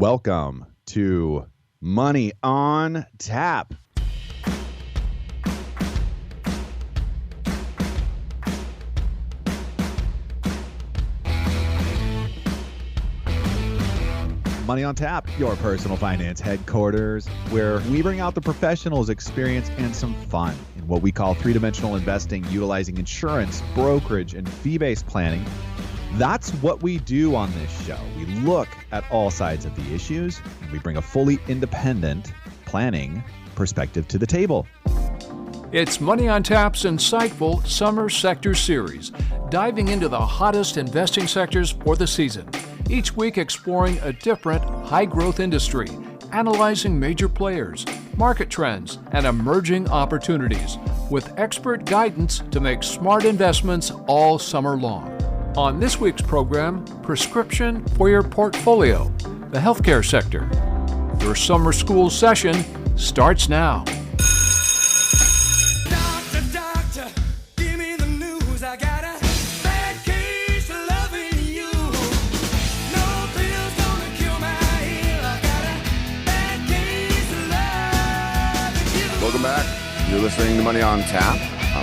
Welcome to Money on Tap. Money on Tap, your personal finance headquarters, where we bring out the professionals' experience and some fun in what we call three-dimensional investing, utilizing insurance, brokerage, and fee-based planning. That's what we do on this show. We look at all sides of the issues, and we bring a fully independent planning perspective to the table. It's Money on Tap's insightful Summer Sector Series, diving into the hottest investing sectors for the season. Each week exploring a different high-growth industry, analyzing major players, market trends, and emerging opportunities, with expert guidance to make smart investments all summer long. On this week's program, Prescription for Your Portfolio, the healthcare sector. Your summer school session starts now. Welcome back. You're listening to Money on Tap.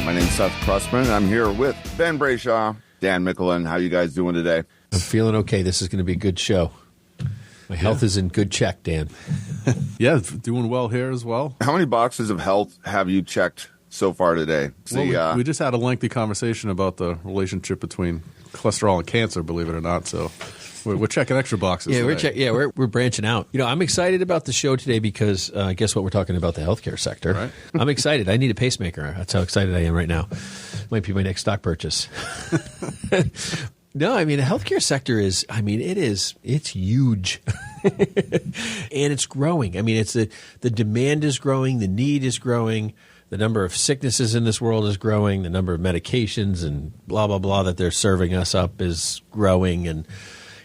My name's Seth Krussman, and I'm here with Ben Brayshaw, Dan Mickelin. How you guys doing today? I'm feeling okay. This is going to be a good show. My health is in good check, Dan. Yeah, doing well here as well. How many boxes of health have you checked so far today? Well, we just had a lengthy conversation about the relationship between cholesterol and cancer, believe it or not. So we're checking extra boxes. Yeah, we're branching out. You know, I'm excited about the show today because guess what? We're talking about the healthcare sector. Right. I'm excited. I need a pacemaker. That's how excited I am right now. Might be my next stock purchase. No, I mean, the healthcare sector is, it's huge. And it's growing. I mean, the demand is growing, the need is growing, the number of sicknesses in this world is growing, the number of medications and blah, blah, blah that they're serving us up is growing. And,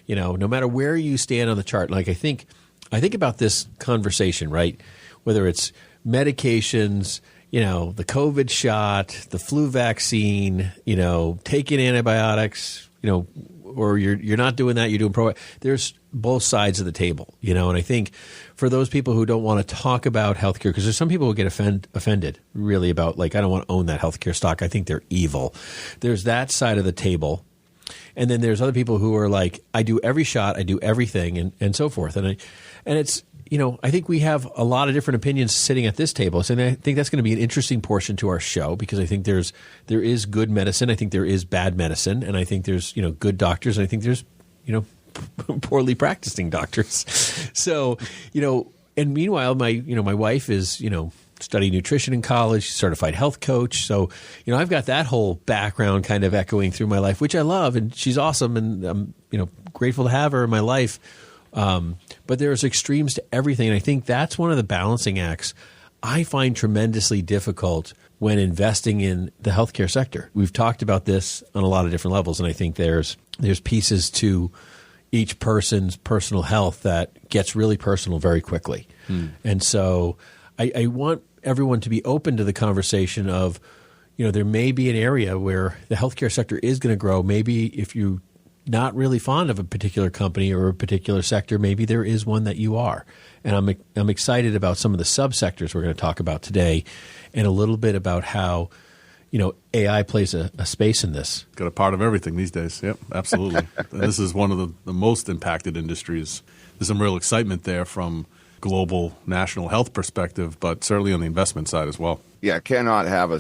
you know, no matter where you stand on the chart, like I think about this conversation, right? Whether it's medications, you know, the COVID shot, the flu vaccine, you know, taking antibiotics, you know, or you're not doing that, you're doing pro. There's both sides of the table, you know, and I think for those people who don't want to talk about healthcare, because there's some people who get offended really about, like, I don't want to own that healthcare stock. I think they're evil. There's that side of the table. And then there's other people who are like, I do every shot, I do everything, and so forth. And it's, you know, I think we have a lot of different opinions sitting at this table. So I think that's going to be an interesting portion to our show because I think there is good medicine. I think there is bad medicine. And I think there's, you know, good doctors. And I think there's, you know, poorly practicing doctors. So, you know, and meanwhile, my wife is, you know, studied nutrition in college, certified health coach. So, you know, I've got that whole background kind of echoing through my life, which I love. And she's awesome. And I'm, you know, grateful to have her in my life. But there's extremes to everything. And I think that's one of the balancing acts I find tremendously difficult when investing in the healthcare sector. We've talked about this on a lot of different levels. And I think there's pieces to each person's personal health that gets really personal very quickly. And so I want everyone to be open to the conversation of, you know, there may be an area where the healthcare sector is going to grow. Maybe if you're not really fond of a particular company or a particular sector, maybe there is one that you are. And I'm excited about some of the subsectors we're going to talk about today and a little bit about how, you know, AI plays a space in this. Got a part of everything these days. Yep, absolutely. This is one of the most impacted industries. There's some real excitement there from global national health perspective, but certainly on the investment side as well. Yeah, can't have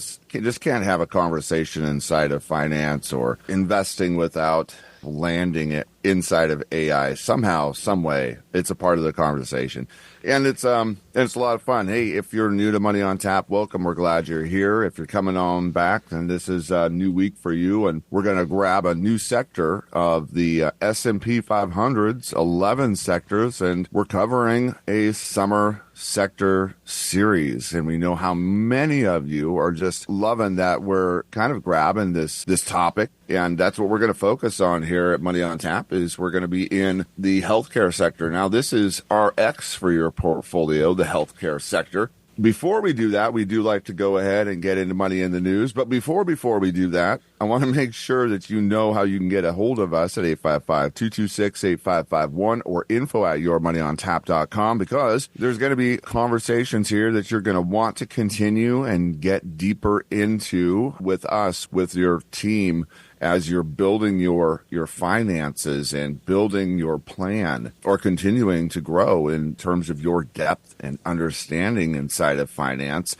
a conversation inside of finance or investing without landing it inside of AI somehow, some way. It's a part of the conversation. And it's a lot of fun. Hey, if you're new to Money on Tap, welcome. We're glad you're here. If you're coming on back, then this is a new week for you. And we're going to grab a new sector of the S&P 500's 11 sectors. And we're covering a summer sector series. And we know how many of you are just loving that we're kind of grabbing this topic. And that's what we're going to focus on here at Money on Tap is we're going to be in the healthcare sector. Now, this is RX for your portfolio, the healthcare sector. Before we do that, we do like to go ahead and get into money in the news. But before we do that, I want to make sure that you know how you can get a hold of us at 855-226-8551 or info@yourmoneyontap.com, because there's going to be conversations here that you're going to want to continue and get deeper into with us, with your team, as you're building your finances and building your plan or continuing to grow in terms of your depth and understanding inside of finance.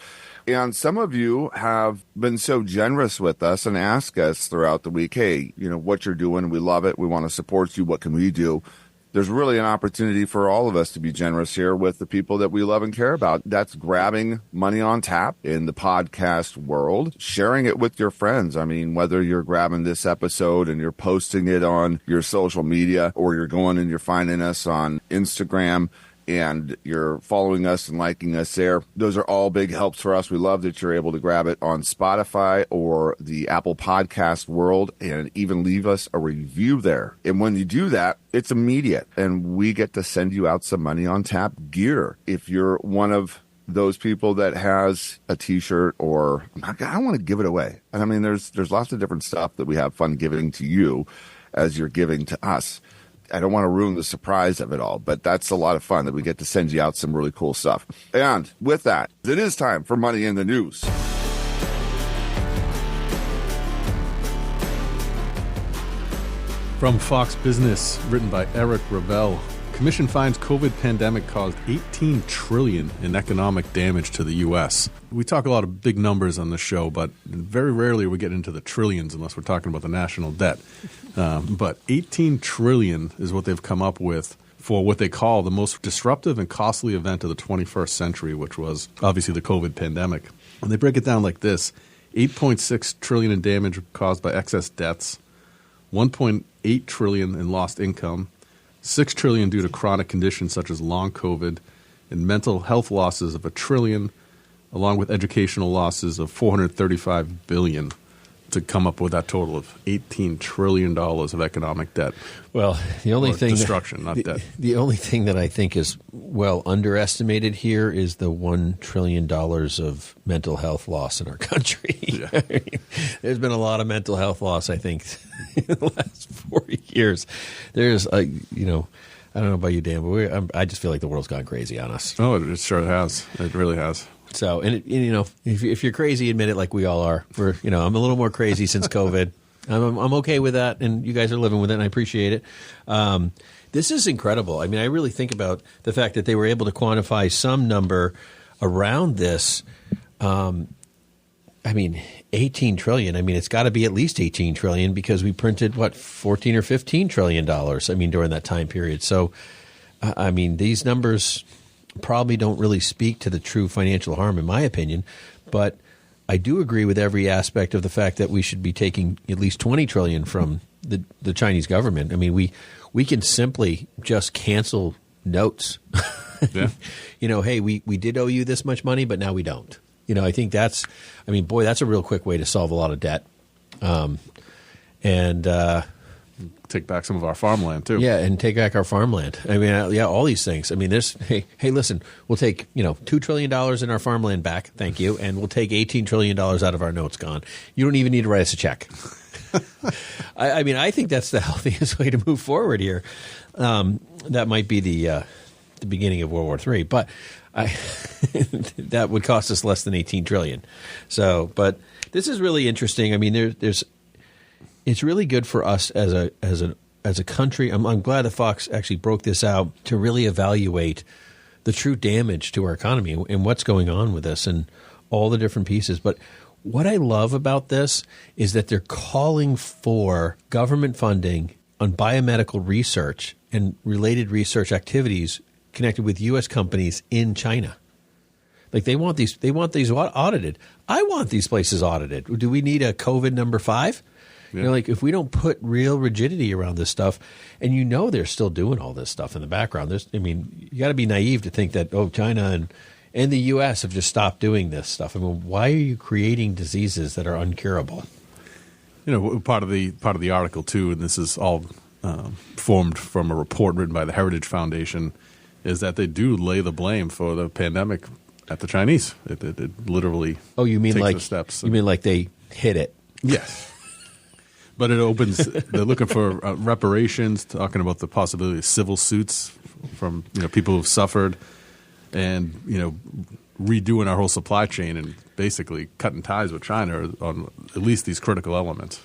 And some of you have been so generous with us and ask us throughout the week, hey, what you're doing, we love it. We want to support you. What can we do? There's really an opportunity for all of us to be generous here with the people that we love and care about. That's grabbing Money on Tap in the podcast world, sharing it with your friends. I mean, whether you're grabbing this episode and you're posting it on your social media, or you're going and you're finding us on Instagram and you're following us and liking us there, those are all big helps for us. We love that you're able to grab it on Spotify or the Apple Podcast world and even leave us a review there. And when you do that, it's immediate, and we get to send you out some Money on Tap gear. If you're one of those people that has a t-shirt, or I want to give it away. I mean, there's lots of different stuff that we have fun giving to you as you're giving to us. I don't want to ruin the surprise of it all, but that's a lot of fun that we get to send you out some really cool stuff. And with that, it is time for Money in the News. From Fox Business, written by Eric Ravel. Commission finds COVID pandemic caused $18 trillion in economic damage to the U.S. We talk a lot of big numbers on the show, but very rarely we get into the trillions unless we're talking about the national debt. But $18 trillion is what they've come up with for what they call the most disruptive and costly event of the 21st century, which was obviously the COVID pandemic. And they break it down like this: $8.6 trillion in damage caused by excess deaths, $1.8 trillion in lost income, $6 trillion due to chronic conditions such as long COVID, and mental health losses of $1 trillion, along with educational losses of $435 billion, to come up with that total of $18 trillion of economic debt. Well, the only thing destruction, not debt. The only thing that I think is well underestimated here is the $1 trillion of mental health loss in our country. Yeah. I mean, there's been a lot of mental health loss, I think, in the last 40 years. There's, I don't know about you, Dan, but I just feel like the world's gone crazy on us. Oh, it sure has. It really has. So, if you're crazy, admit it, like we all are. I'm a little more crazy since COVID. I'm okay with that, and you guys are living with it, and I appreciate it. This is incredible. I mean, I really think about the fact that they were able to quantify some number around this. 18 trillion. I mean, it's got to be at least 18 trillion, because we printed, 14 or 15 trillion dollars, during that time period. So, these numbers probably don't really speak to the true financial harm, in my opinion, but I do agree with every aspect of the fact that we should be taking at least 20 trillion from the Chinese government. I mean, we can simply just cancel notes. Yeah. Hey, we did owe you this much money, but now we don't. I think that's a real quick way to solve a lot of debt. Take back some of our farmland too. Yeah, and take back our farmland. All these things. Hey, listen, we'll take $2 trillion in our farmland back, thank you, and we'll take $18 trillion out of our notes gone. You don't even need to write us a check. I think that's the healthiest way to move forward here. That might be the beginning of World War III, but that would cost us less than $18 trillion. So, but this is really interesting. It's really good for us as a country. I'm glad that Fox actually broke this out to really evaluate the true damage to our economy and what's going on with this and all the different pieces. But what I love about this is that they're calling for government funding on biomedical research and related research activities connected with U.S. companies in China. Like they want these audited. I want these places audited. Do we need a COVID number 5? Yeah. If we don't put real rigidity around this stuff, and they're still doing all this stuff in the background. You got to be naive to think that China and the U.S. have just stopped doing this stuff. Why are you creating diseases that are uncurable? Part of the article too, and this is all formed from a report written by the Heritage Foundation, is that they do lay the blame for the pandemic at the Chinese. It literally. Oh, you mean takes like the steps. You mean like they hit it? Yes. But it opens. They're looking for reparations, talking about the possibility of civil suits from people who've suffered, and redoing our whole supply chain and basically cutting ties with China on at least these critical elements.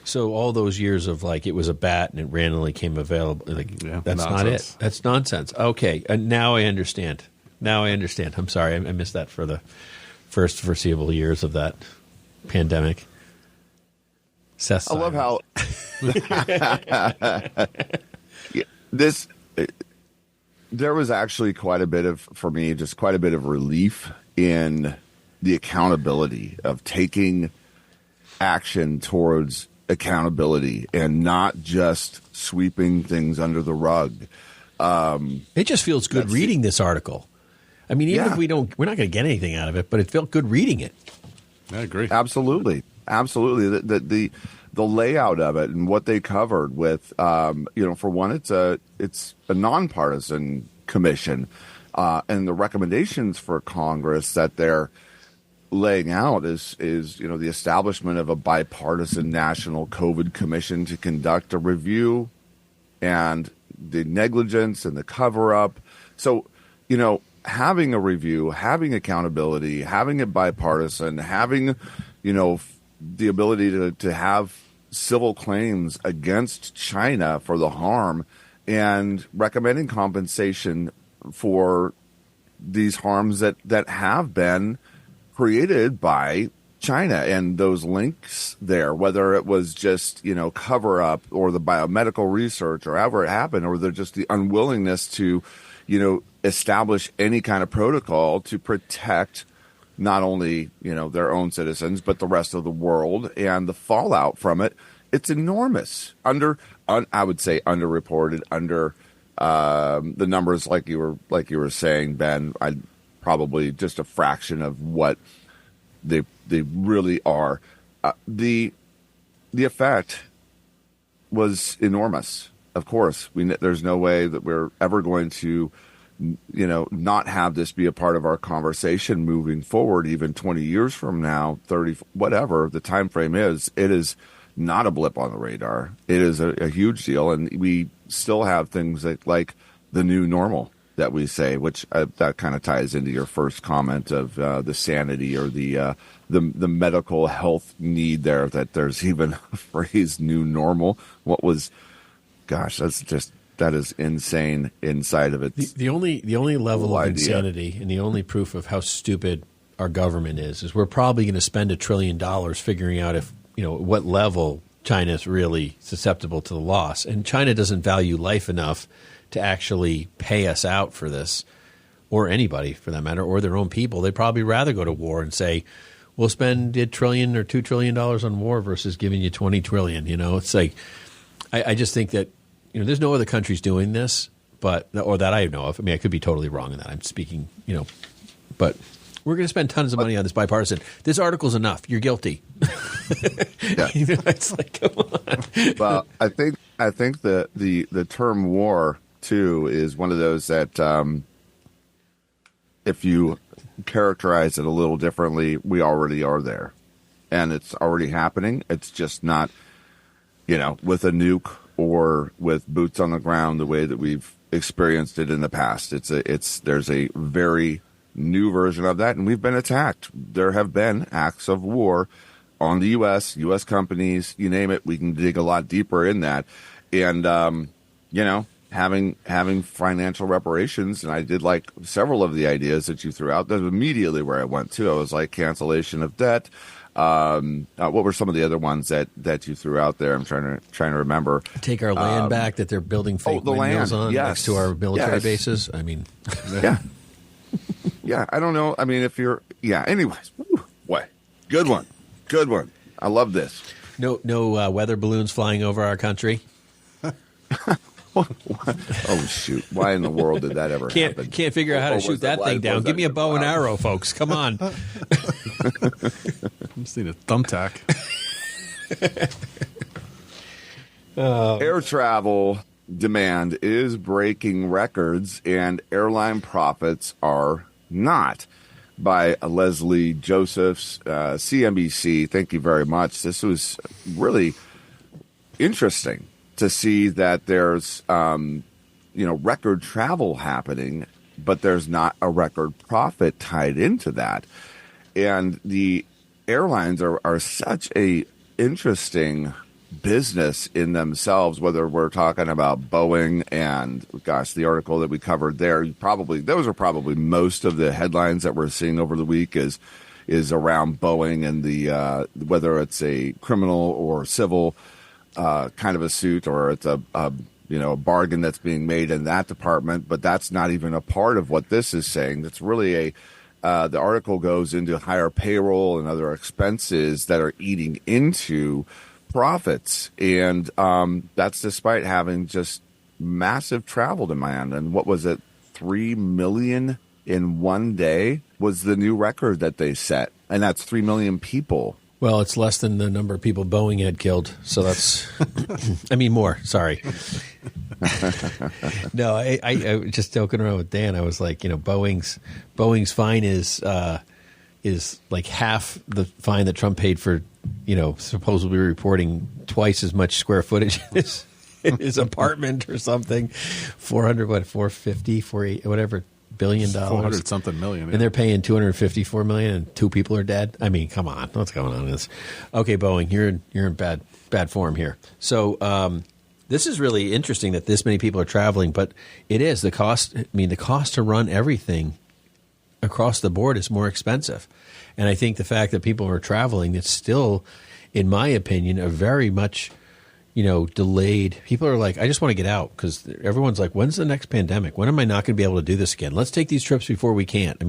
So all those years of like it was a bat and it randomly came available, like that's nonsense. not it. That's nonsense. Okay, now I understand. I'm sorry, I missed that for the first foreseeable years of that pandemic. Seth, I love how this. There was actually quite a bit of relief in the accountability of taking action towards accountability and not just sweeping things under the rug. It just feels good reading this article. I mean, even if we're not going to get anything out of it, but it felt good reading it. I agree. Absolutely. The layout of it and what they covered with, for one, it's a nonpartisan commission, and the recommendations for Congress that they're laying out is the establishment of a bipartisan national COVID commission to conduct a review and the negligence and the cover up. So, having a review, having accountability, having it bipartisan, having, the ability to have civil claims against China for the harm and recommending compensation for these harms that have been created by China, and those links there, whether it was just, cover up or the biomedical research or however it happened, or they're just the unwillingness to, establish any kind of protocol to protect not only, their own citizens, but the rest of the world, and the fallout from it. It's enormous. I would say underreported, the numbers like you were saying, Ben. Probably just a fraction of what they really are. The effect was enormous. Of course, there's no way that we're ever going to, not have this be a part of our conversation moving forward. Even 20 years from now, 30, whatever the time frame is, it is not a blip on the radar. It is a huge deal, and we still have things like the new normal that we say, which that kind of ties into your first comment of the sanity or the medical health need there, that there's even a phrase new normal. That is insane inside of it. The only level of insanity and the only proof of how stupid our government is we're probably going to spend $1 trillion figuring out if, what level China is really susceptible to the loss. And China doesn't value life enough to actually pay us out for this, or anybody for that matter, or their own people. They'd probably rather go to war and say, we'll spend $1 trillion or $2 trillion on war versus giving you $20 trillion. It's like, I just think that, there's no other countries doing this, or that I know of. I mean, I could be totally wrong in that. I'm speaking, but we're going to spend tons of money on this bipartisan. This article's enough. You're guilty. Yeah. It's like, come on. Well, I think the term war too is one of those that if you characterize it a little differently, we already are there, and it's already happening. It's just not, with a nuke or with boots on the ground the way that we've experienced it in the past. There's a very new version of that, and we've been attacked. There have been acts of war on the U.S. companies, you name it. We can dig a lot deeper in that, and having financial reparations. And I did like several of the ideas that you threw out. That's immediately where I went to. I was like cancellation of debt. What were some of the other ones that you threw out there? I'm trying to remember. Take our land back that they're building fake windmills on next to our military bases. I mean, yeah. Yeah, I don't know. I mean, anyways. What? Good one. I love this. No weather balloons flying over our country. Oh, shoot. Why in the world did that ever happen? Can't figure out how to shoot that thing down. Give me a bow and arrow, folks. Come on. I just need a thumbtack. Air travel demand is breaking records, and airline profits are not. by Leslie Josephs, CNBC. Thank you very much. This was really interesting to see that there's, record travel happening, but there's not a record profit tied into that. And the airlines are such a interesting business in themselves, whether we're talking about Boeing and, gosh, the article that we covered there, those are probably most of the headlines that we're seeing over the week is around Boeing and the whether it's a criminal or civil kind of a suit, or it's a bargain that's being made in that department. But that's not even a part of what this is saying. That's really the article goes into higher payroll and other expenses that are eating into profits, and that's despite having just massive travel demand. And what was it, 3 million in one day was the new record that they set, and that's 3 million people. Well, it's less than the number of people Boeing had killed, so that's more, sorry. No, I just joking around with Dan. I was like, Boeing's fine is like half the fine that Trump paid for, supposedly reporting twice as much square footage in his apartment or something. 450, 48, whatever, $billion. 400 something million. Yeah. And they're paying $254 million and 2 people are dead. I mean, come on. What's going on? Okay, Boeing, you're in bad form here. So, this is really interesting that this many people are traveling, but it is the cost. The cost to run everything across the board is more expensive. And I think the fact that people are traveling, it's still, in my opinion, a very much, delayed. People are like, I just want to get out, because everyone's like, when's the next pandemic? When am I not going to be able to do this again? Let's take these trips before we can't.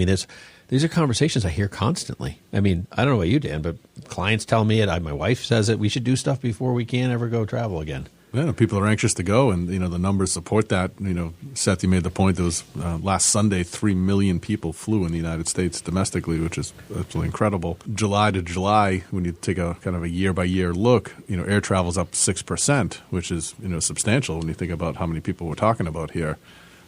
These are conversations I hear constantly. I don't know about you, Dan, but clients tell me it. My wife says it. We should do stuff before we can ever go travel again. Yeah, people are anxious to go, and the numbers support that. Seth, you made the point. There was last Sunday, 3 million people flew in the United States domestically, which is absolutely incredible. July to July, when you take a kind of a year-by-year look, air travel's up 6%, which is substantial when you think about how many people we're talking about here.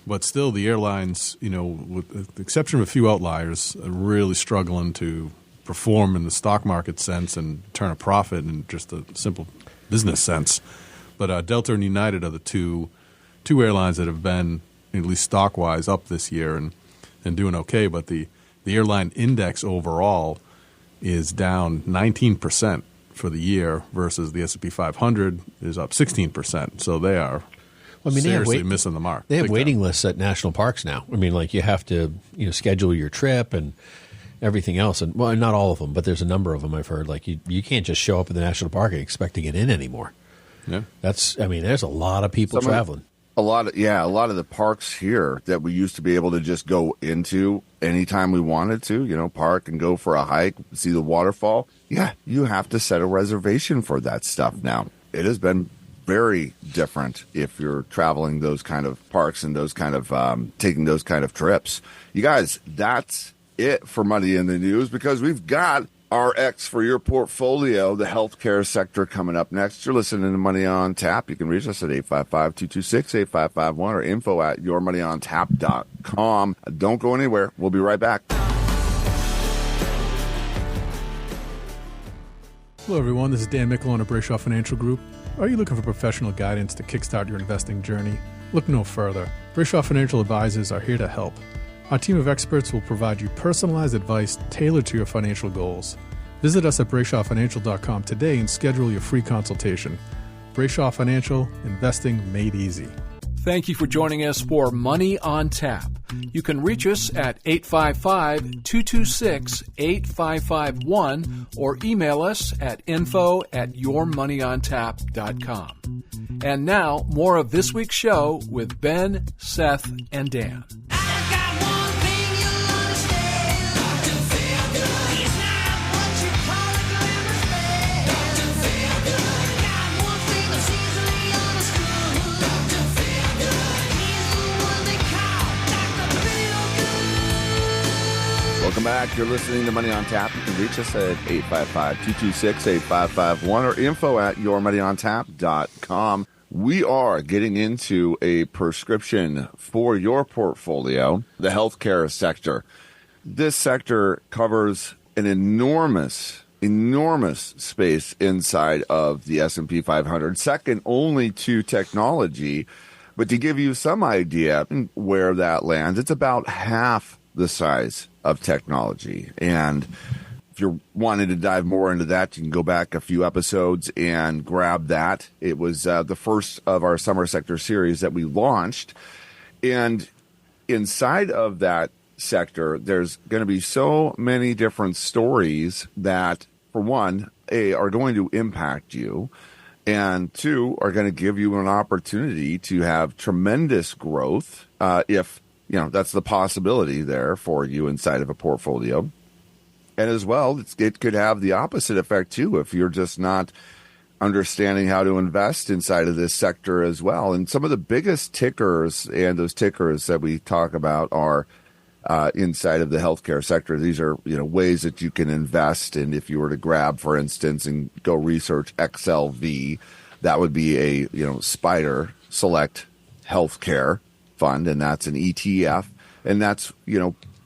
But still, the airlines, with the exception of a few outliers, are really struggling to perform in the stock market sense and turn a profit in just a simple business sense. But Delta and United are the two airlines that have been, at least stock-wise, up this year and doing okay. But the airline index overall is down 19% for the year versus the S&P 500 is up 16%. So they are seriously missing the mark. They have waiting lists at national parks now. You have to schedule your trip and everything else. And well, not all of them, but there's a number of them I've heard. Like you can't just show up at the national park and expect to get in anymore. Yeah, there's a lot of people traveling. A lot of the parks here that we used to be able to just go into anytime we wanted to, park and go for a hike, see the waterfall. Yeah, you have to set a reservation for that stuff now. It has been very different if you're traveling those kind of parks and those kind of taking those kind of trips. You guys, that's it for Money in the News, because we've got RX for your portfolio, the healthcare sector, coming up next. You're listening to Money on Tap. You can reach us at 855-226-8551 or info@yourmoneyontap.com. Don't go anywhere. We'll be right back. Hello, everyone. This is Dan Mickle on Brayshaw Financial Group. Are you looking for professional guidance to kickstart your investing journey? Look no further. Brayshaw Financial Advisors are here to help. Our team of experts will provide you personalized advice tailored to your financial goals. Visit us at BrayshawFinancial.com today and schedule your free consultation. Brayshaw Financial, investing made easy. Thank you for joining us for Money on Tap. You can reach us at 855-226-8551 or email us at info@yourmoneyontap.com. And now, more of this week's show with Ben, Seth, and Dan. Welcome back. You're listening to Money on Tap. You can reach us at 855-226-8551 or info@yourmoneyontap.com. We are getting into a prescription for your portfolio, the healthcare sector. This sector covers an enormous space inside of the S&P 500, second only to technology. But to give you some idea where that lands, it's about half the size of technology. And if you're wanting to dive more into that, you can go back a few episodes and grab that. It was the first of our summer sector series that we launched. And inside of that sector, there's going to be so many different stories that, for one, are going to impact you, and two, are going to give you an opportunity to have tremendous growth if that's the possibility there for you inside of a portfolio. And as well, it could have the opposite effect too if you're just not understanding how to invest inside of this sector as well. And some of the biggest tickers, and those tickers that we talk about, are inside of the healthcare sector. These are ways that you can invest. And if you were to grab, for instance, and go research XLV, that would be a Spider Select Healthcare Fund, and that's an ETF, and that's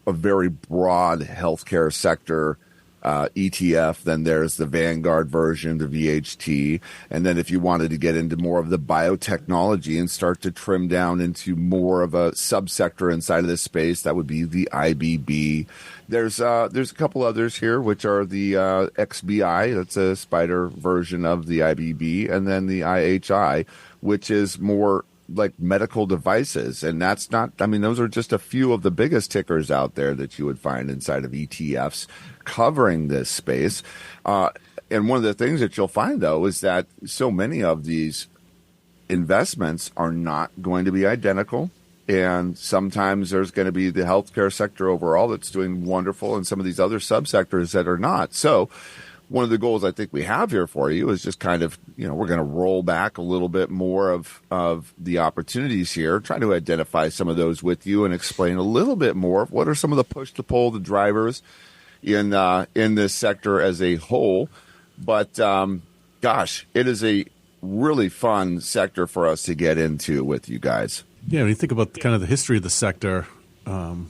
a very broad healthcare sector ETF. Then there's the Vanguard version, the VHT. And then if you wanted to get into more of the biotechnology and start to trim down into more of a subsector inside of this space, that would be the IBB. There's a couple others here, which are the XBI, that's a spider version of the IBB, and then the IHI, which is more like medical devices. And that's not, those are just a few of the biggest tickers out there that you would find inside of ETFs covering this space. And one of the things that you'll find, though, is that so many of these investments are not going to be identical. And sometimes there's going to be the healthcare sector overall that's doing wonderful, and some of these other subsectors that are not. So one of the goals I think we have here for you is just kind of, we're going to roll back a little bit more of the opportunities here, trying to identify some of those with you and explain a little bit more of what are some of the push to pull, the drivers in this sector as a whole. But gosh, it is a really fun sector for us to get into with you guys. Yeah, when you think about kind of the history of the sector,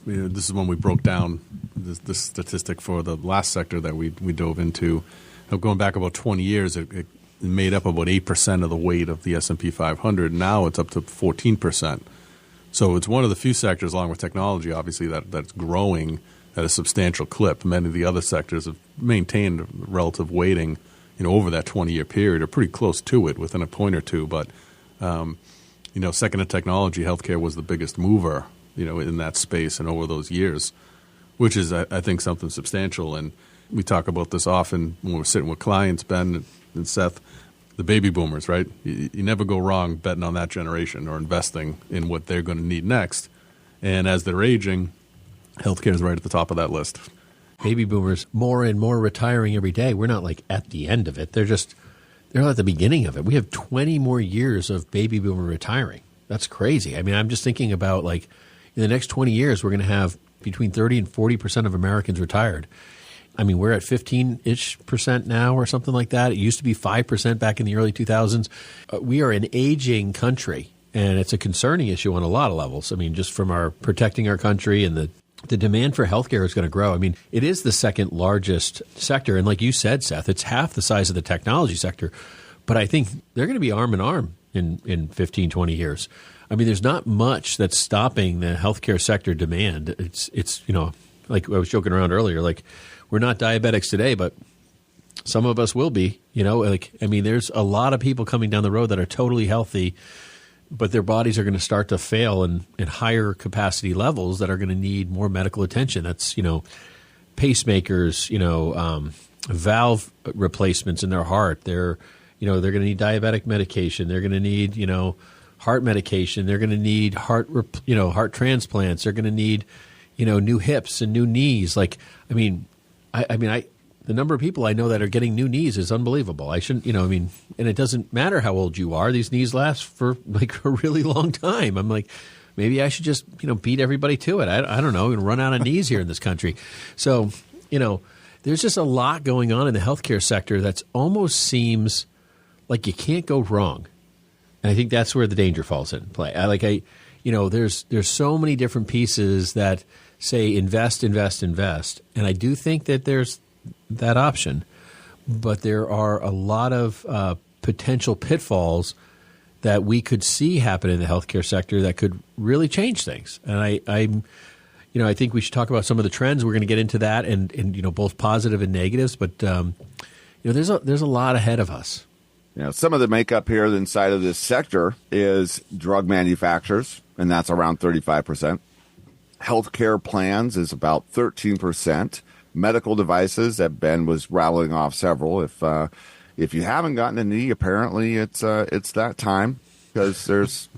this is when we broke down this statistic for the last sector that we dove into. Going back about 20 years, it made up about 8% of the weight of the S&P 500. Now it's up to 14%. So it's one of the few sectors, along with technology, obviously, that's growing at a substantial clip. Many of the other sectors have maintained relative weighting, over that 20-year period, or pretty close to it, within a point or two. But second to technology, healthcare was the biggest mover, in that space and over those years, which is, I think, something substantial. And we talk about this often when we're sitting with clients, Ben and Seth, the baby boomers, right? You never go wrong betting on that generation or investing in what they're going to need next. And as they're aging, healthcare is right at the top of that list. Baby boomers, more and more retiring every day. We're not like at the end of it. They're at the beginning of it. We have 20 more years of baby boomer retiring. That's crazy. I'm just thinking about, like, in the next 20 years, we're going to have between 30 and 40% of Americans retired. We're at 15-ish% now or something like that. It used to be 5% back in the early 2000s. We are an aging country, and it's a concerning issue on a lot of levels. Just from our protecting our country, and the demand for healthcare is going to grow. It is the second largest sector. And like you said, Seth, it's half the size of the technology sector. But I think they're going to be arm in arm in 15, 20 years. There's not much that's stopping the healthcare sector demand. It's like I was joking around earlier, like, we're not diabetics today, but some of us will be, there's a lot of people coming down the road that are totally healthy, but their bodies are going to start to fail in higher capacity levels that are going to need more medical attention. That's, pacemakers, valve replacements in their heart. They're going to need diabetic medication. They're going to need, heart medication. They're going to need heart transplants. They're going to need, new hips and new knees. Like, the number of people I know that are getting new knees is unbelievable. I shouldn't, and it doesn't matter how old you are. These knees last for like a really long time. I'm like, maybe I should just, beat everybody to it. I don't know, and run out of knees here in this country. So, there's just a lot going on in the healthcare sector that's almost seems like you can't go wrong. And I think that's where the danger falls in play. There's so many different pieces that say invest, invest, invest. And I do think that there's that option, but there are a lot of potential pitfalls that we could see happen in the healthcare sector that could really change things. And I think we should talk about some of the trends. We're going to get into that, and both positive and negatives. But there's a lot ahead of us. Some of the makeup here inside of this sector is drug manufacturers, and that's around 35%. Healthcare plans is about 13%. Medical devices that Ben was rattling off several. If you haven't gotten a knee, apparently it's that time, because there's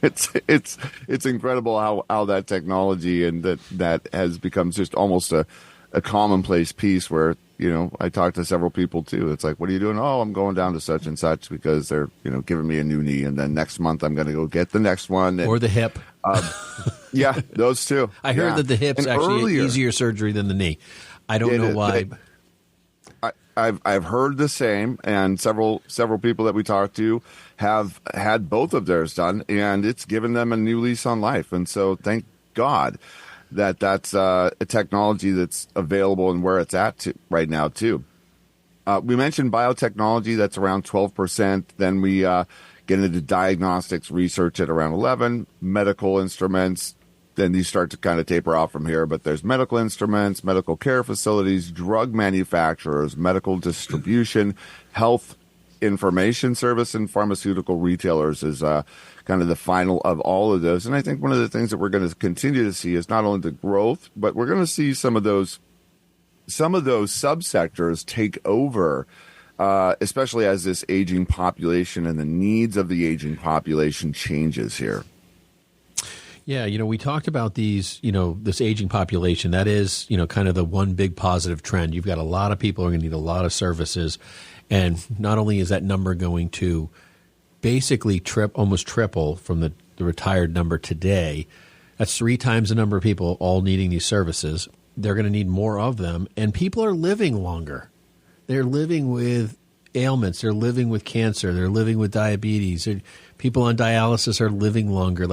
it's incredible how that technology and that has become just almost a commonplace piece where, I talked to several people too. It's like, what are you doing? Oh, I'm going down to such and such because they're, giving me a new knee. And then next month I'm going to go get the next one. And, or the hip. Yeah, those two. I heard that the hip's actually an easier surgery than the knee. I don't know why. I've heard the same, and several people that we talked to have had both of theirs done, and it's given them a new lease on life. And so thank God that's a technology that's available and where it's at right now too. We mentioned biotechnology, that's around 12%. Then we get into diagnostics research at around 11%, medical instruments. Then these start to kind of taper off from here, but there's medical instruments, medical care facilities, drug manufacturers, medical distribution, health information service, and pharmaceutical retailers is kind of the final of all of those. And I think one of the things that we're going to continue to see is not only the growth, but we're going to see some of those subsectors take over, especially as this aging population and the needs of the aging population changes here. Yeah, we talked about these, this aging population. That is, kind of the one big positive trend. You've got a lot of people who are going to need a lot of services. And not only is that number going to basically almost triple from the retired number today, that's 3 times the number of people all needing these services. They're going to need more of them. And people are living longer. They're living with ailments. They're living with cancer. They're living with diabetes. People on dialysis are living longer.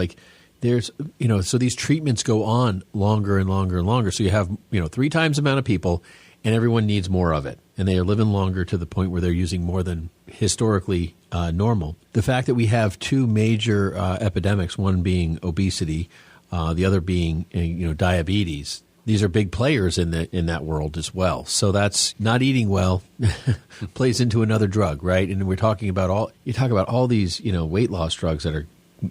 So these treatments go on longer and longer and longer. So you have, 3 times the amount of people, and everyone needs more of it. And they are living longer to the point where they're using more than historically normal. The fact that we have 2 major epidemics, one being obesity, the other being, diabetes. These are big players in that world as well. So that's not eating well plays into another drug, right? And we're talking about all these, weight loss drugs that are.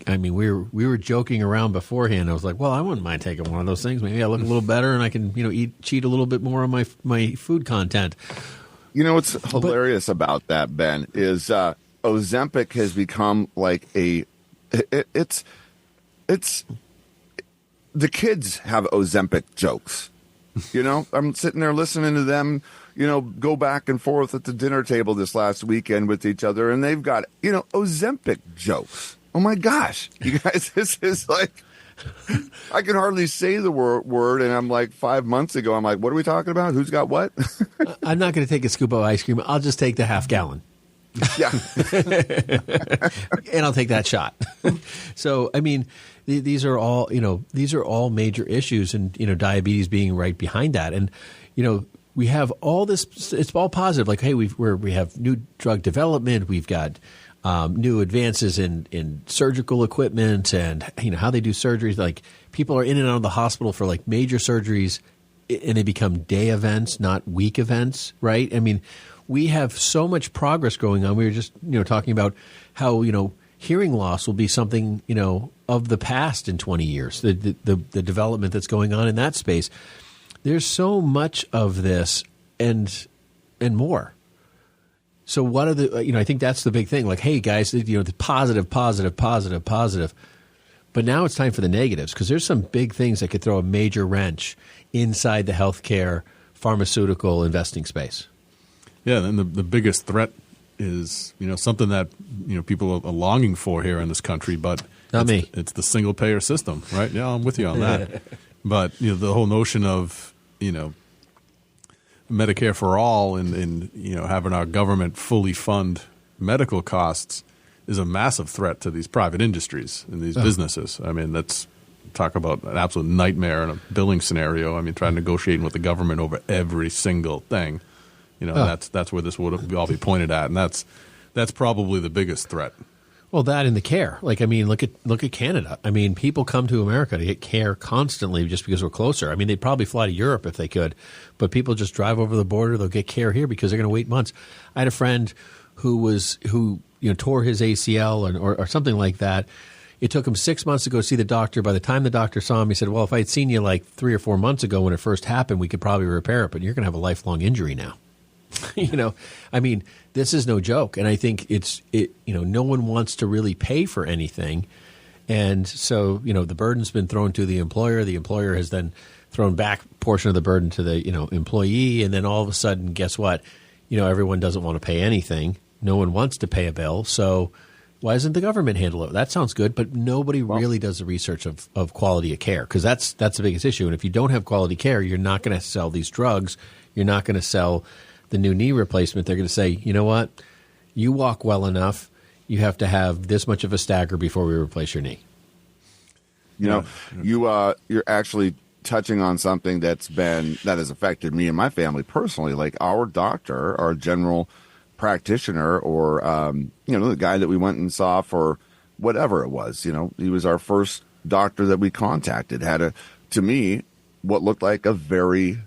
I mean, we were joking around beforehand. I was like, well, I wouldn't mind taking one of those things. Maybe I look a little better and I can, cheat a little bit more on my food content. What's hilarious about that, Ben, is Ozempic has become like it's the kids have Ozempic jokes. I'm sitting there listening to them, go back and forth at the dinner table this last weekend with each other, and they've got, Ozempic jokes. Oh my gosh, you guys, this is like, I can hardly say the word. And I'm like, 5 months ago, I'm like, what are we talking about? Who's got what? I'm not going to take a scoop of ice cream. I'll just take the half gallon. Yeah. And I'll take that shot. So, I mean, these are all major issues, and, diabetes being right behind that. And, we have all this, it's all positive. Like, hey, we have new drug development. We've got new advances in surgical equipment and, how they do surgeries. Like, people are in and out of the hospital for like major surgeries, and they become day events, not week events, right? I mean, we have so much progress going on. We were just, talking about how, hearing loss will be something, of the past in 20 years, the development that's going on in that space. There's so much of this and more. So what are the, I think that's the big thing. Like, hey, guys, the positive. But now it's time for the negatives, because there's some big things that could throw a major wrench inside the healthcare, pharmaceutical investing space. Yeah, and the biggest threat is, something that, people are longing for here in this country, but it's the single payer system, right? Yeah, I'm with you on that. But, the whole notion of, Medicare for all and having our government fully fund medical costs is a massive threat to these private industries and these businesses. I mean, that's talk about an absolute nightmare in a billing scenario. I mean, trying to negotiate with the government over every single thing. That's where this would all be pointed at, and that's probably the biggest threat. Well, that and the care. Like, I mean, look at Canada. I mean, people come to America to get care constantly just because we're closer. I mean, they'd probably fly to Europe if they could, but people just drive over the border. They'll get care here because they're going to wait months. I had a friend who tore his ACL or something like that. It took him 6 months to go see the doctor. By the time the doctor saw him, he said, well, if I had seen you like 3 or 4 months ago when it first happened, we could probably repair it, but you're going to have a lifelong injury now. I mean, this is no joke. And I think no one wants to really pay for anything. And so, the burden's been thrown to the employer. The employer has then thrown back a portion of the burden to the, employee. And then all of a sudden, guess what? Everyone doesn't want to pay anything. No one wants to pay a bill. So why doesn't the government handle it? That sounds good, but nobody really does the research of quality of care, because that's the biggest issue. And if you don't have quality care, you're not going to sell these drugs. You're not going to sell the new knee replacement. They're going to say, you know what? You walk well enough. You have to have this much of a stagger before we replace your knee. You're actually touching on something that has affected me and my family personally. Like our doctor, our general practitioner, or the guy that we went and saw for whatever it was. He was our first doctor that we contacted. Had to me, what looked like a very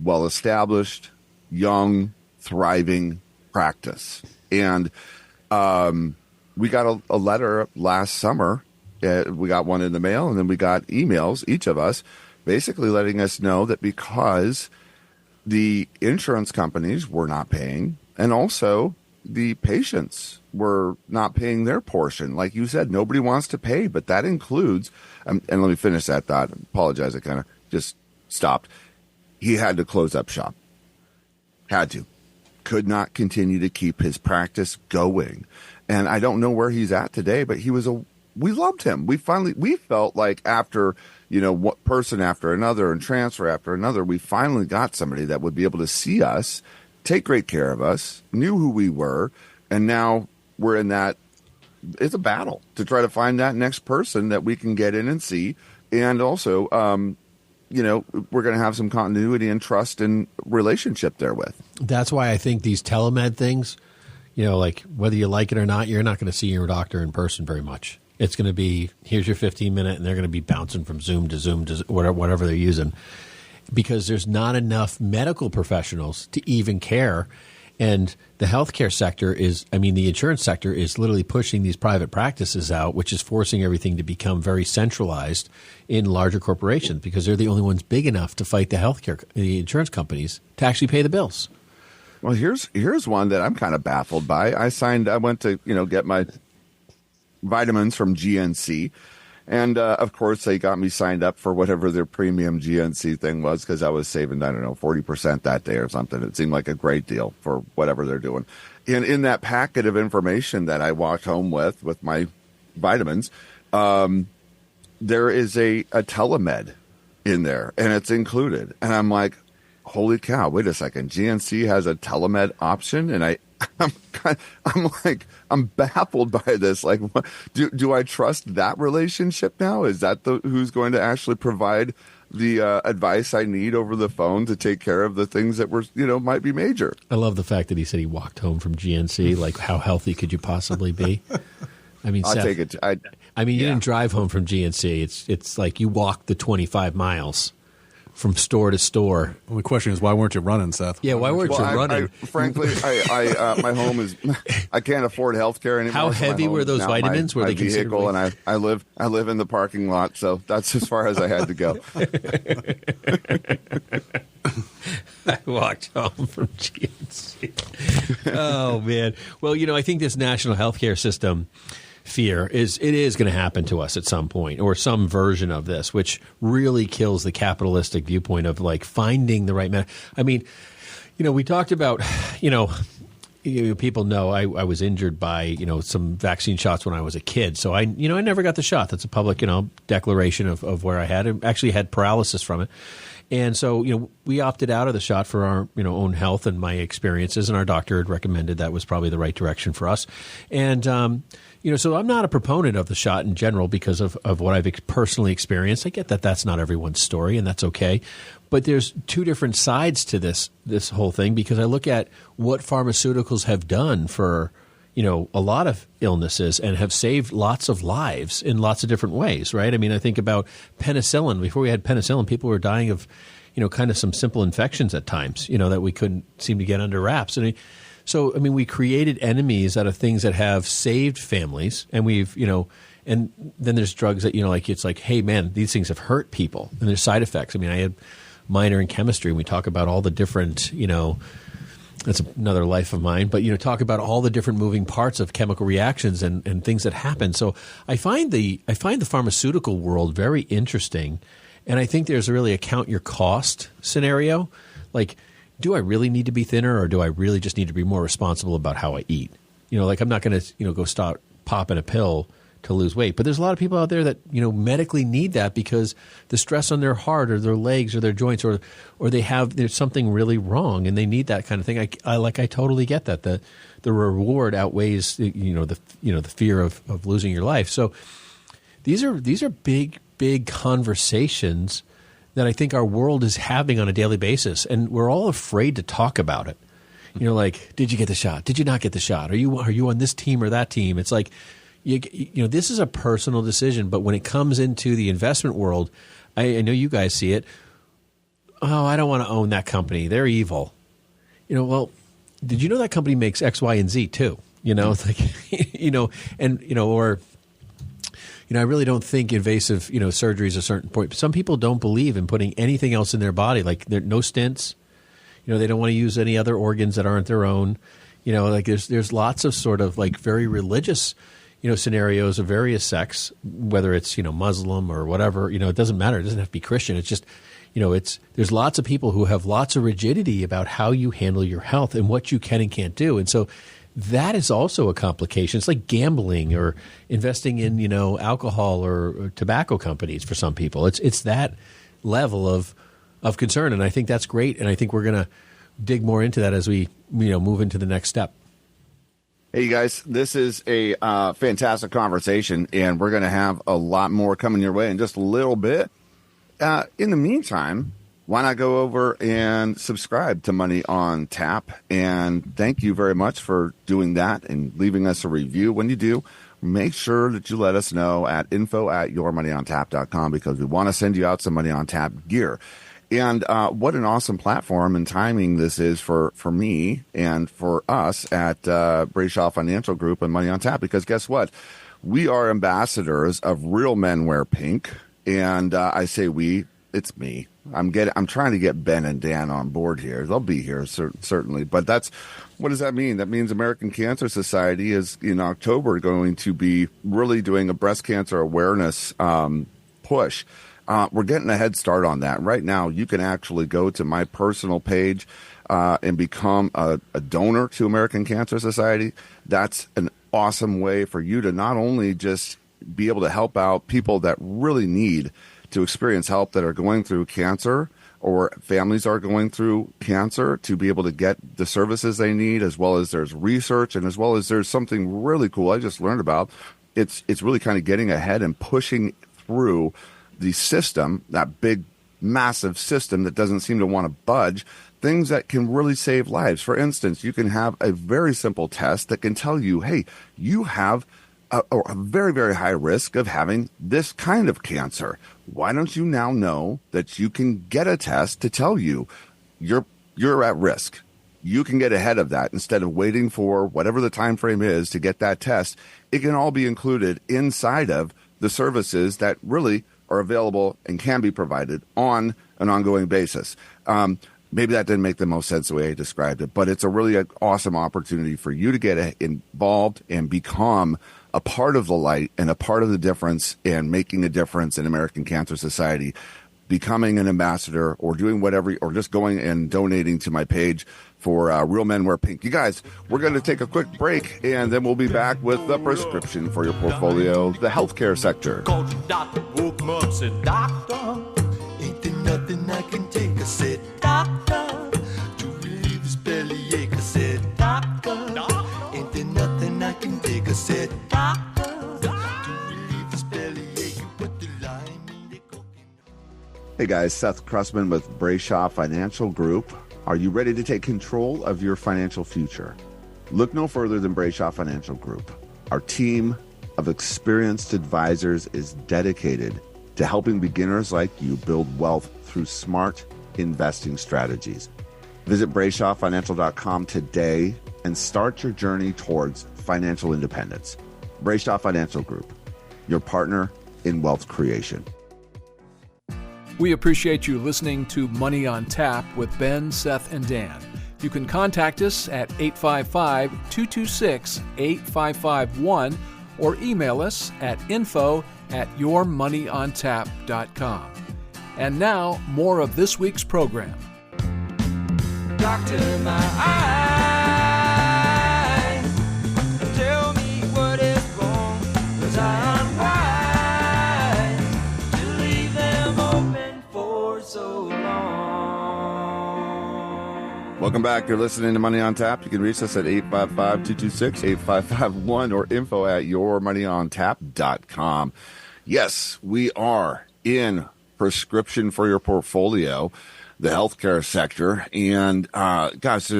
well-established, young, thriving practice. And we got a letter last summer. We got one in the mail, and then we got emails, each of us, basically letting us know that because the insurance companies were not paying, and also the patients were not paying their portion. Like you said, nobody wants to pay, but that includes, and let me finish that thought. Apologize, I kind of just stopped. He had to close up shop. Had to. Could not continue to keep his practice going. And I don't know where he's at today, but we loved him. We felt like after, what person after another and transfer after another, we finally got somebody that would be able to see us, take great care of us, knew who we were, and now we're in that. It's a battle to try to find that next person that we can get in and see. And also, we're going to have some continuity and trust and relationship there with. That's why I think these telemed things, like whether you like it or not, you're not going to see your doctor in person very much. It's going to be, here's your 15-minute, and they're going to be bouncing from Zoom to whatever they're using, because there's not enough medical professionals to even care. And the healthcare sector the insurance sector is literally pushing these private practices out, which is forcing everything to become very centralized in larger corporations, because they're the only ones big enough to fight the insurance companies to actually pay the bills. Well, here's one that I'm kind of baffled by. I went to, get my vitamins from GNC. And, of course, they got me signed up for whatever their premium GNC thing was, because I was saving, 40% that day or something. It seemed like a great deal for whatever they're doing. And in that packet of information that I walked home with my vitamins, there is a telemed in there, and it's included. And I'm like, holy cow, wait a second. GNC has a telemed option? And I'm baffled by this. Like, do I trust that relationship now? Is that who's going to actually provide the advice I need over the phone to take care of the things that might be major? I love the fact that he said he walked home from GNC. Like, how healthy could you possibly be? I mean, I'll Seth, take it. You didn't drive home from GNC. It's like you walked the 25 miles. From store to store. Well, the question is, why weren't you running, Seth? Yeah, why weren't you running? Frankly, my home is. I can't afford health care anymore. How heavy were those vitamins? Were my they vehicle, and I live in the parking lot, so that's as far as I had to go. I walked home from GNC. Oh man. Well, I think this national healthcare system fear is going to happen to us at some point, or some version of this, which really kills the capitalistic viewpoint of like finding the right man. I mean, we talked about, people know I was injured by, some vaccine shots when I was a kid. So I never got the shot. That's a public, declaration of where I actually had paralysis from it. And so, we opted out of the shot for our, own health and my experiences, and our doctor had recommended that was probably the right direction for us. And, So I'm not a proponent of the shot in general because of what I've personally experienced. I get that that's not everyone's story, and that's okay. But there's two different sides to this whole thing, because I look at what pharmaceuticals have done for, a lot of illnesses and have saved lots of lives in lots of different ways, right? I mean, I think about penicillin. Before we had penicillin, people were dying of, kind of some simple infections at times, that we couldn't seem to get under wraps. So, we created enemies out of things that have saved families, and we've, and then there's drugs that, it's like, hey, man, these things have hurt people, and there's side effects. I had minor in chemistry, and we talk about all the different, that's another life of mine, but, talk about all the different moving parts of chemical reactions and things that happen. So I find the pharmaceutical world very interesting, and I think there's really a count your cost scenario, like, do I really need to be thinner, or do I really just need to be more responsible about how I eat? I'm not going to, go start popping a pill to lose weight. But there's a lot of people out there that, medically need that because the stress on their heart or their legs or their joints or there's something really wrong and they need that kind of thing. I totally get that. The reward outweighs, the fear of losing your life. So these are big conversations that I think our world is having on a daily basis, and we're all afraid to talk about it. Like, did you get the shot? Did you not get the shot? Are you on this team or that team? It's like, this is a personal decision, but when it comes into the investment world, I know you guys see it. Oh, I don't want to own that company. They're evil. Well, did you know that company makes X, Y, and Z too? It's like, or. I really don't think invasive, surgery is a certain point. Some people don't believe in putting anything else in their body, like no stents. They don't want to use any other organs that aren't their own. Like there's lots of sort of like very religious, scenarios of various sects, whether it's, Muslim or whatever. It doesn't matter. It doesn't have to be Christian. It's just, there's lots of people who have lots of rigidity about how you handle your health and what you can and can't do. And so that is also a complication. It's like gambling or investing in, alcohol or tobacco companies for some people. It's that level of concern, and I think that's great. And I think we're going to dig more into that as we, move into the next step. Hey, you guys, this is a fantastic conversation, and we're going to have a lot more coming your way in just a little bit. In the meantime, why not go over and subscribe to Money on Tap? And thank you very much for doing that and leaving us a review. When you do, make sure that you let us know at info@yourmoneyontap.com, because we want to send you out some Money on Tap gear. And what an awesome platform and timing this is for me and for us at Brayshaw Financial Group and Money on Tap, because guess what? We are ambassadors of Real Men Wear Pink. And I say we, it's me. I'm trying to get Ben and Dan on board here. They'll be here certainly, but what does that mean? That means American Cancer Society is in October going to be really doing a breast cancer awareness push. We're getting a head start on that right now. You can actually go to my personal page and become a donor to American Cancer Society. That's an awesome way for you to not only just be able to help out people that really need to experience help, that are going through cancer or families are going through cancer, to be able to get the services they need, as well as there's research, and as well as there's something really cool I just learned about. It's really kind of getting ahead and pushing through the system, that big, massive system that doesn't seem to want to budge, things that can really save lives. For instance, you can have a very simple test that can tell you, hey, you have a very, very high risk of having this kind of cancer. Why don't you now know that you can get a test to tell you you're at risk? You can get ahead of that instead of waiting for whatever the time frame is to get that test. It can all be included inside of the services that really are available and can be provided on an ongoing basis. Maybe that didn't make the most sense the way I described it, but it's a really awesome opportunity for you to get involved and become a part of the light and a part of the difference, and making a difference in American Cancer Society, becoming an ambassador or doing whatever, or just going and donating to my page for Real Men Wear Pink. You guys, we're going to take a quick break, and then we'll be back with the prescription for your portfolio, the healthcare sector. Called your doctor, woke him up, said, "Doctor, ain't there nothing I can take?" I said, "Doctor, to relieve his bellyache." I said, "Doctor, ain't there nothing I can take?" I said, "Doctor, Hey guys, Seth Krussman with Brayshaw Financial Group. Are you ready to take control of your financial future? Look no further than Brayshaw Financial Group. Our team of experienced advisors is dedicated to helping beginners like you build wealth through smart investing strategies. Visit BrayshawFinancial.com today and start your journey towards financial independence. Brayshaw Financial Group, your partner in wealth creation. We appreciate you listening to Money on Tap with Ben, Seth, and Dan. You can contact us at 855-226-8551 or email us at info@yourmoneyontap.com. And now, more of this week's program. Doctor, my eyes, tell me what is wrong, 'cause I'm wise to leave them open for so long. Welcome back. You're listening to Money on Tap. You can reach us at 855-226-8551 or info@yourmoneyontap.com. Yes, we are in prescription for your portfolio, the healthcare sector. And gosh,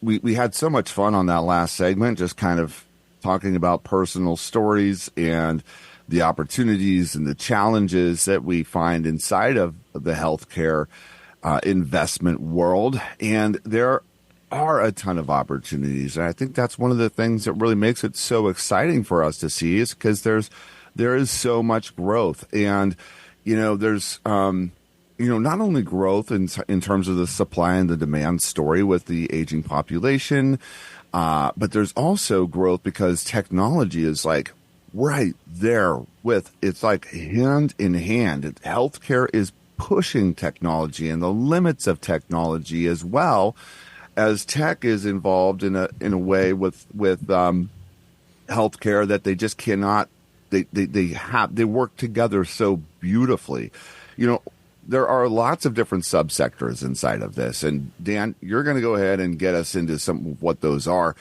we had so much fun on that last segment, just kind of talking about personal stories and the opportunities and the challenges that we find inside of the healthcare investment world. And there are a ton of opportunities. And I think that's one of the things that really makes it so exciting for us to see, is because there is so much growth. And, there's, not only growth in terms of the supply and the demand story with the aging population, but there's also growth because technology is like right there it's like hand in hand. Healthcare is pushing technology and the limits of technology, as well as tech is involved in a way with healthcare that they just cannot. They work together so beautifully. There are lots of different subsectors inside of this. And Dan, you're going to go ahead and get us into some of what those are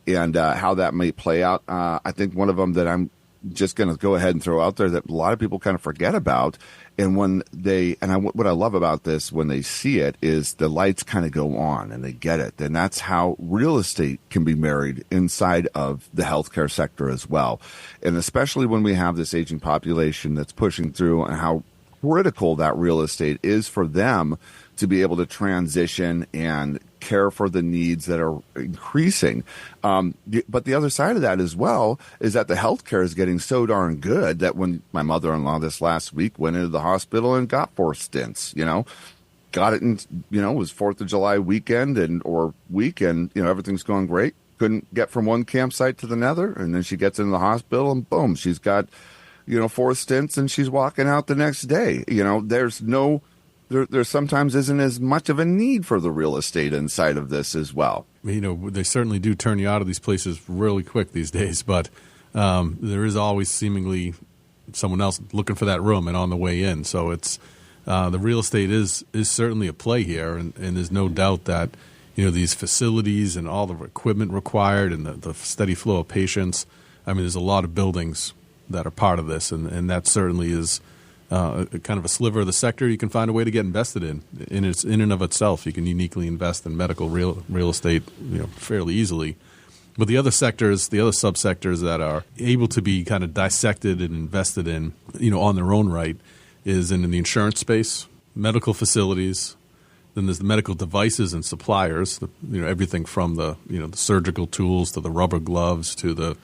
and how that may play out. I think one of them that I'm just going to go ahead and throw out there that a lot of people kind of forget about. And what I love about this, when they see it, is the lights kind of go on and they get it. And that's how real estate can be married inside of the healthcare sector as well. And especially when we have this aging population that's pushing through, and how critical that real estate is for them to be able to transition and care for the needs that are increasing. But the other side of that as well is that the healthcare is getting so darn good that when my mother-in-law this last week went into the hospital and got 4 stints, got it in, it was 4th of July weekend or everything's going great. Couldn't get from one campsite to the other. And then she gets into the hospital and boom, she's got, 4 stints and she's walking out the next day. There sometimes isn't as much of a need for the real estate inside of this as well. They certainly do turn you out of these places really quick these days, but there is always seemingly someone else looking for that room and on the way in. So it's the real estate is certainly a play here, and there's no doubt that these facilities and all the equipment required and the steady flow of patients. I mean, there's a lot of buildings that are part of this, and that certainly is kind of a sliver of the sector you can find a way to get invested in and of itself. You can uniquely invest in medical real estate, fairly easily. But the other sectors, the other subsectors that are able to be kind of dissected and invested in, on their own right, is in the insurance space, medical facilities. Then there's the medical devices and suppliers, everything from the surgical tools to the rubber gloves to the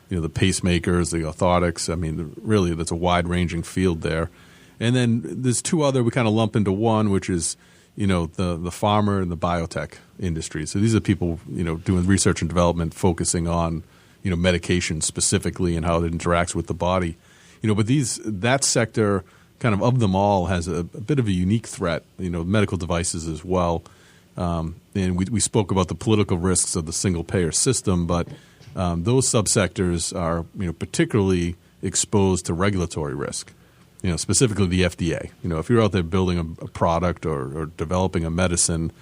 pacemakers, the orthotics. I mean, really, that's a wide-ranging field there. And then there's 2 other we kind of lump into one, which is, the pharma and the biotech industry. So these are people, doing research and development, focusing on, medication specifically and how it interacts with the body. But that sector, kind of them all, has a bit of a unique threat. Medical devices as well. And we spoke about the political risks of the single-payer system, but those subsectors are, particularly exposed to regulatory risk, specifically the FDA. If you're out there building a product or developing a medicine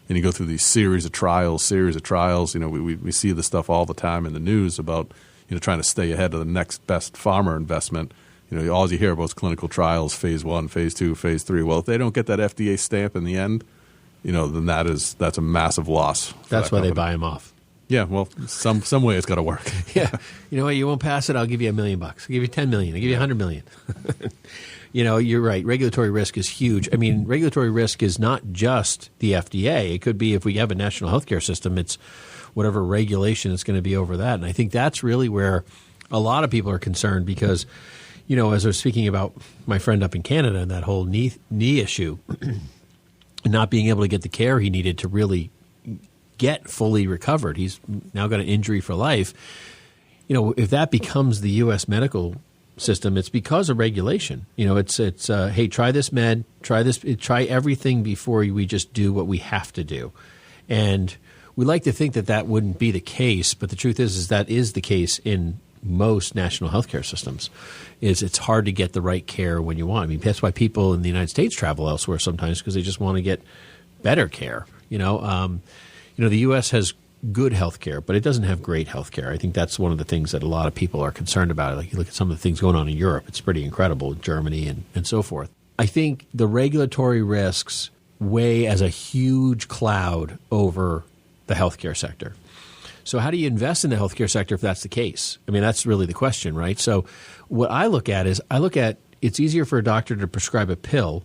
and you go through these series of trials, we see this stuff all the time in the news about, trying to stay ahead of the next best pharma investment. all you hear about is clinical trials, phase 1, phase 2, phase 3. Well, if they don't get that FDA stamp in the end, then that's a massive loss. That's why they buy them off. Yeah, well, some way it's got to work. Yeah, you know what? You won't pass it. I'll give you $1 million. I'll give you 10 million. I'll give you 100 million. You're right. Regulatory risk is huge. I mean, regulatory risk is not just the FDA. It could be if we have a national healthcare system, it's whatever regulation it's going to be over that. And I think that's really where a lot of people are concerned because, as I was speaking about my friend up in Canada and that whole knee issue, not being able to get the care he needed to really get fully recovered. He's now got an injury for life. If that becomes the U.S. medical system, it's because of regulation. It's hey, try this med, try everything before we just do what we have to do. And we like to think that wouldn't be the case, but the truth is that is the case in most national healthcare systems. It's hard to get the right care when you want. I mean, that's why people in the United States travel elsewhere sometimes because they just want to get better care. The U.S. has good health care, but it doesn't have great health care. I think that's one of the things that a lot of people are concerned about. Like you look at some of the things going on in Europe, it's pretty incredible, Germany and so forth. I think the regulatory risks weigh as a huge cloud over the healthcare sector. So how do you invest in the healthcare sector if that's the case? I mean, that's really the question, right? So what I look at it's easier for a doctor to prescribe a pill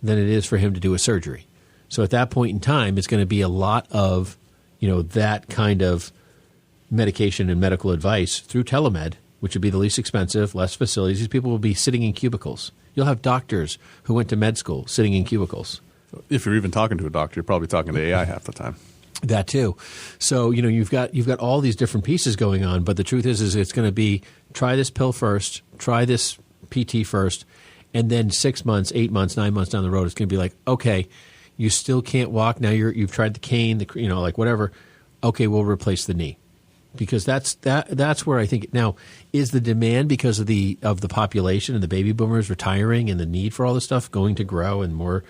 than it is for him to do a surgery. So at that point in time, it's going to be a lot of, that kind of medication and medical advice through telemed, which would be the least expensive, less facilities. These people will be sitting in cubicles. You'll have doctors who went to med school sitting in cubicles. If you're even talking to a doctor, you're probably talking to AI half the time. That too. So, you've got all these different pieces going on, but the truth is it's going to be try this pill first, try this PT first, and then 6 months, 8 months, 9 months down the road, it's going to be like, okay, you still can't walk. Now you've tried the cane, like whatever. Okay, we'll replace the knee. Because that's where I think now is the demand because of the population and the baby boomers retiring and the need for all this stuff going to grow and more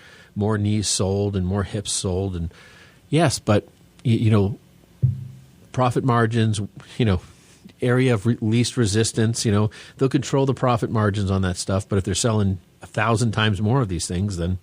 knees sold and more hips sold and yes, but profit margins, area of least resistance, they'll control the profit margins on that stuff. But if they're selling 1,000 times more of these things, then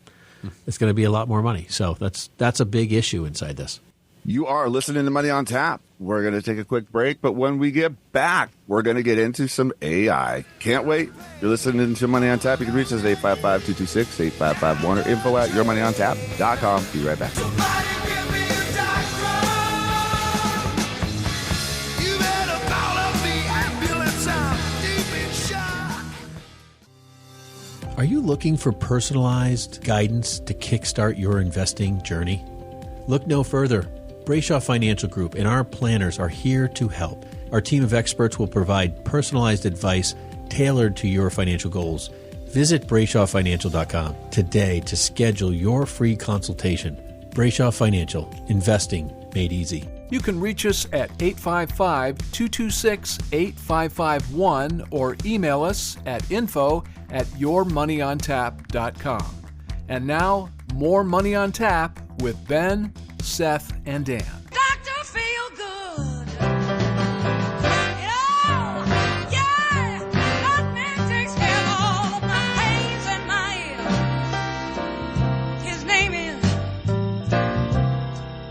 it's going to be a lot more money. So that's a big issue inside this. You are listening to Money on Tap. We're going to take a quick break, but when we get back, we're going to get into some AI. Can't wait. You're listening to Money on Tap. You can reach us at 855-226-8551 or info@yourmoneyontap.com. Be right back. Are you looking for personalized guidance to kickstart your investing journey? Look no further. Brayshaw Financial Group and our planners are here to help. Our team of experts will provide personalized advice tailored to your financial goals. Visit BrayshawFinancial.com today to schedule your free consultation. Brayshaw Financial, investing made easy. You can reach us at 855-226-8551 or email us at info@yourmoneyontap.com. And now, more Money on Tap with Ben, Seth, and Dan. Doctor, feel good. That man takes care of all of my pains and my ills. His name is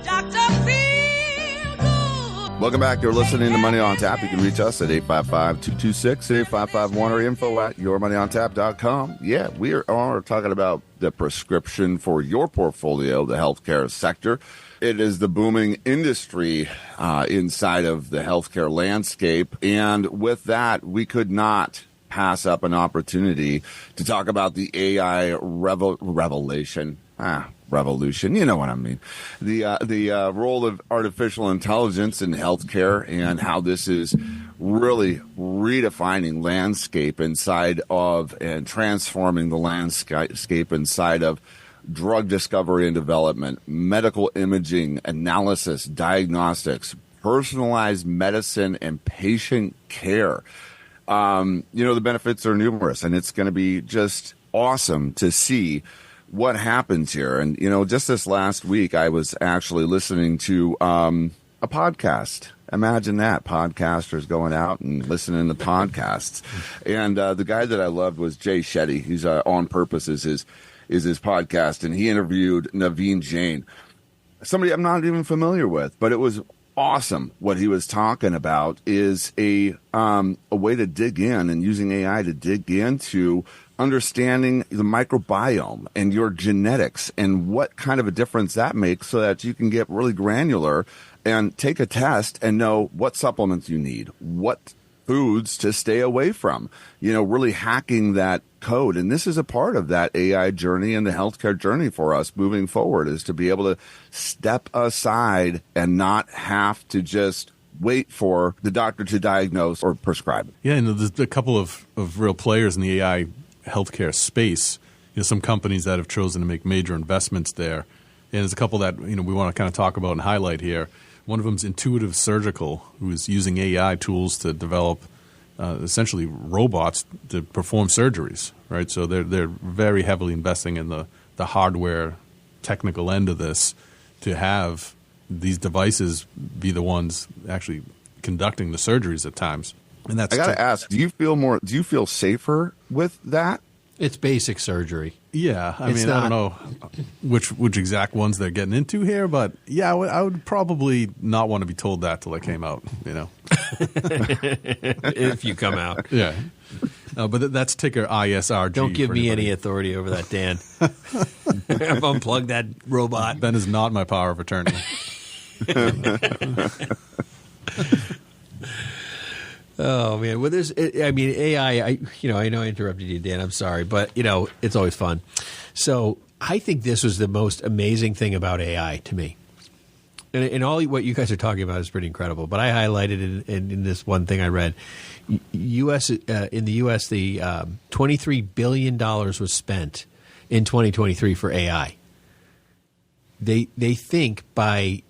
Dr. Feel Good. Welcome back. You're listening to Money on Tap. You can reach us at 855-226-8551 or info@yourmoneyontap.com. Yeah, we are talking about the prescription for your portfolio, the healthcare sector. It is the booming industry inside of the healthcare landscape. And with that, we could not pass up an opportunity to talk about the AI revolution. Revolution, you know what I mean. The role of artificial intelligence in healthcare and how this is really redefining landscape inside of and transforming the landscape inside of drug discovery and development, medical imaging, analysis, diagnostics, personalized medicine, and patient care. The benefits are numerous, and it's going to be just awesome to see what happens here. And, just this last week, I was actually listening to a podcast Imagine that, podcasters going out and listening to podcasts. And the guy that I loved was Jay Shetty. He's On Purpose is his podcast, and he interviewed Naveen Jain, somebody I'm not even familiar with, but it was awesome. What he was talking about is a way to dig in, and using AI to dig into understanding the microbiome and your genetics and what kind of a difference that makes, so that you can get really granular and take a test and know what supplements you need, what foods to stay away from, really hacking that code. And this is a part of that AI journey and the healthcare journey for us moving forward, is to be able to step aside and not have to just wait for the doctor to diagnose or prescribe. Yeah, and there's a couple of real players in the AI healthcare space. Some companies that have chosen to make major investments there. And there's a couple that we want to kind of talk about and highlight here. One of them is Intuitive Surgical, who is using AI tools to develop essentially robots to perform surgeries, right? So they're very heavily investing in the hardware technical end of this to have these devices be the ones actually conducting the surgeries at times. And that's I got to ask, do you feel safer with that? It's basic surgery. Yeah, I don't know which exact ones they're getting into here, but yeah, I would probably not want to be told that till I came out, If you come out. Yeah. But that's ticker ISRG. Don't give me any authority over that, Dan. I've unplugged that robot. Ben is not my power of attorney. Oh man, well, AI. I know I interrupted you, Dan. I'm sorry, but it's always fun. So I think this was the most amazing thing about AI to me, and all what you guys are talking about is pretty incredible. But I highlighted in this one thing I read, in the U.S. the $23 billion was spent in 2023 for AI. They think by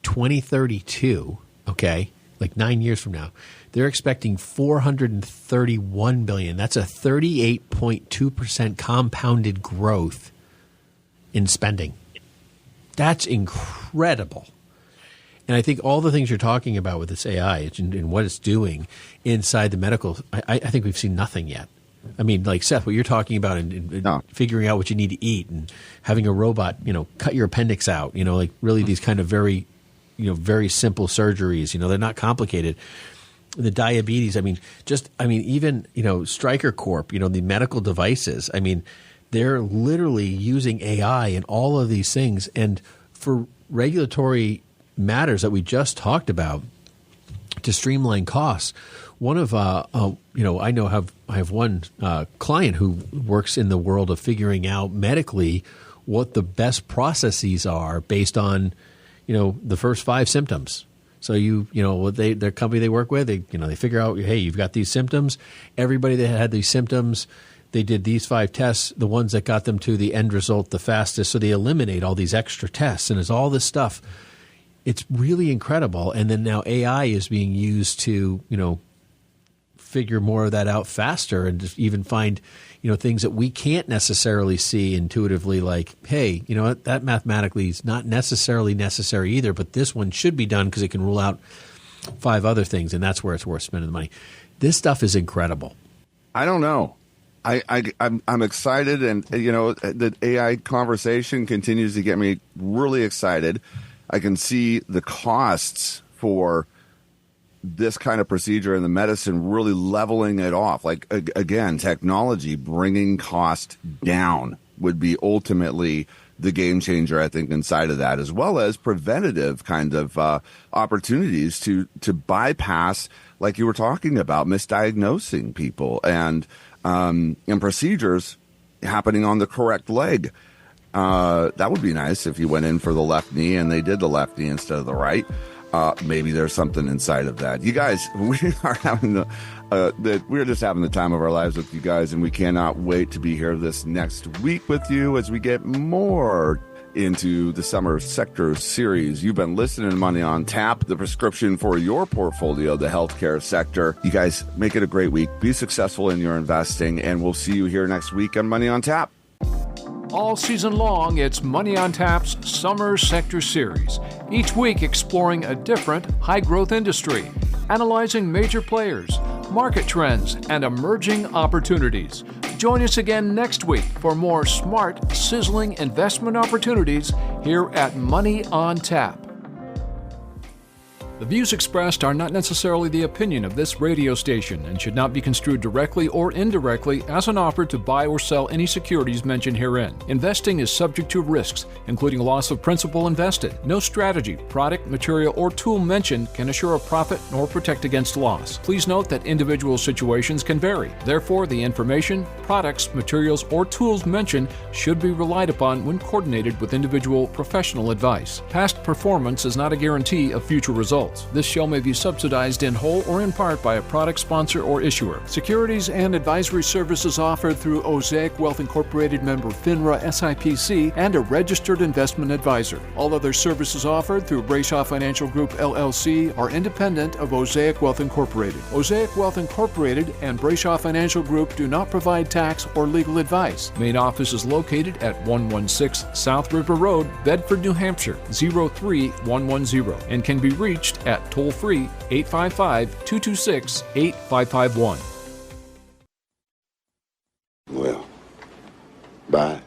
2032, okay, like 9 years from now, they're expecting $431 billion. That's a 38.2% compounded growth in spending. That's incredible. And I think all the things you're talking about with this AI and what it's doing inside the medical, I think we've seen nothing yet. I mean, like Seth, what you're talking about and figuring out what you need to eat and having a robot, cut your appendix out, like really these kind of very simple surgeries, they're not complicated. The diabetes, even, Stryker Corp, the medical devices, they're literally using AI in all of these things. And for regulatory matters that we just talked about to streamline costs, one of, I have one client who works in the world of figuring out medically what the best processes are based on, the first 5 symptoms. So their company they work with, they figure out, hey, you've got these symptoms. Everybody that had these symptoms, they did these 5 tests, the ones that got them to the end result the fastest. So they eliminate all these extra tests, and there's all this stuff. It's really incredible. And then now AI is being used to, figure more of that out faster and just even find, things that we can't necessarily see intuitively, like, hey, what, that mathematically is not necessarily necessary either, but this one should be done because it can rule out 5 other things, and that's where it's worth spending the money. This stuff is incredible. I don't know. I'm excited, and the AI conversation continues to get me really excited. I can see the costs for this kind of procedure in the medicine really leveling it off. Like, again, technology bringing cost down would be ultimately the game changer, I think, inside of that, as well as preventative kind of opportunities to bypass, like you were talking about, misdiagnosing people and procedures happening on the correct leg. That would be nice if you went in for the left knee and they did the left knee instead of the right. Maybe there's something inside of that. You guys, we are having we're just having the time of our lives with you guys, and we cannot wait to be here this next week with you as we get more into the Summer Sector series. You've been listening to Money on Tap, the prescription for your portfolio, the healthcare sector. You guys, make it a great week. Be successful in your investing, and we'll see you here next week on Money on Tap. All season long, it's Money on Tap's Summer Sector Series, each week exploring a different high-growth industry, analyzing major players, market trends, and emerging opportunities. Join us again next week for more smart, sizzling investment opportunities here at Money on Tap. The views expressed are not necessarily the opinion of this radio station and should not be construed directly or indirectly as an offer to buy or sell any securities mentioned herein. Investing is subject to risks, including loss of principal invested. No strategy, product, material, or tool mentioned can assure a profit nor protect against loss. Please note that individual situations can vary. Therefore, the information, products, materials, or tools mentioned should be relied upon when coordinated with individual professional advice. Past performance is not a guarantee of future results. This show may be subsidized in whole or in part by a product sponsor or issuer. Securities and advisory services offered through Osaic Wealth Incorporated, member FINRA SIPC, and a registered investment advisor. All other services offered through Brayshaw Financial Group LLC are independent of Osaic Wealth Incorporated. Osaic Wealth Incorporated and Brayshaw Financial Group do not provide tax or legal advice. Main office is located at 116 South River Road, Bedford, New Hampshire 03110, and can be reached at toll-free 855-226-8551. Well, bye.